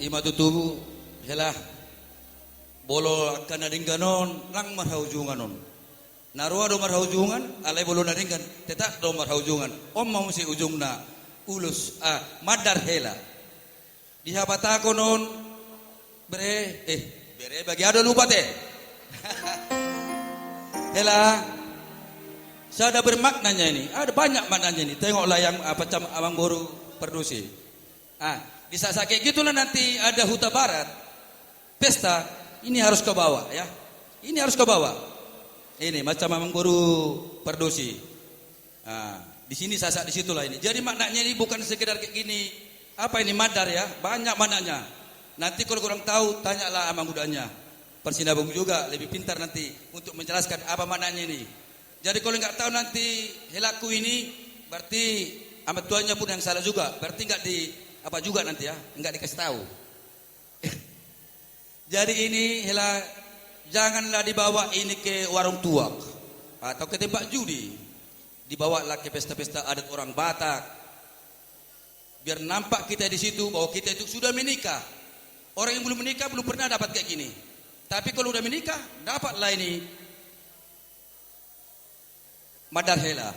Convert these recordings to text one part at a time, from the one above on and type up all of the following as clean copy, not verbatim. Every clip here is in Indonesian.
ima tutubu helah bolo akan naringganon lang marhaujunganon narua do marhaujungan alai bolo naringgan tetak do marhaujungan om mau si ujungna ulus madar hela dihabata konon bere bagi ada lupa teh hela sada bermaknanya ini ada banyak maknanya ini tengoklah yang apa cam abang boru perdusi di saat kayak gitulah nanti ada huta barat pesta ini harus ke bawah ya ini harus ke bawah ini macam abang boru perdusi di sini sasak di situlah ini jadi maknanya ini bukan sekedar kayak gini apa ini madar ya banyak maknanya nanti kalau kurang tahu tanyalah abang mudanya Persinabung juga lebih pintar nanti untuk menjelaskan apa maknanya ini jadi kalau nggak tahu nanti helaku ini berarti amat tuannya pun yang salah juga berarti nggak di apa juga nanti ya nggak dikasih tahu jadi ini hela janganlah dibawa ini ke warung tuak atau ke tempat judi dibawalah ke pesta-pesta adat orang Batak biar nampak kita di situ bahwa kita itu sudah menikah orang yang belum menikah belum pernah dapat kayak gini tapi kalau udah menikah dapatlah ini madar hela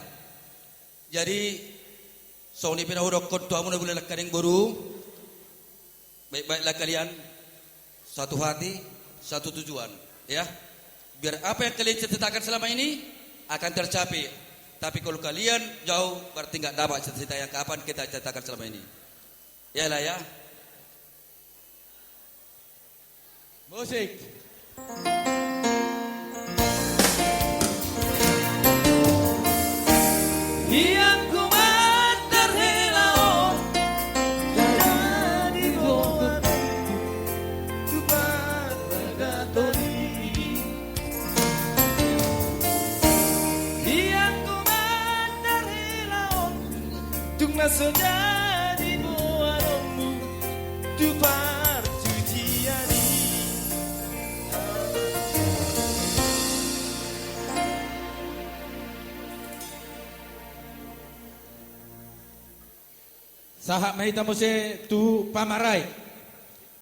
jadi Sony pinahudok kontuamu na bulan karing buru baik-baiklah kalian satu hati satu tujuan ya biar apa yang kalian cita-citakan selama ini akan tercapai tapi kalau kalian jauh berarti nggak dapat cita-cita yang kapan kita citakan selama ini ya lah ya musik yang ku mandar helao jadi goat tuban bagatoni yang ku mandar helao tung naso jadi boaromu tu partujiani Sahak mahita mo si tu pamaray.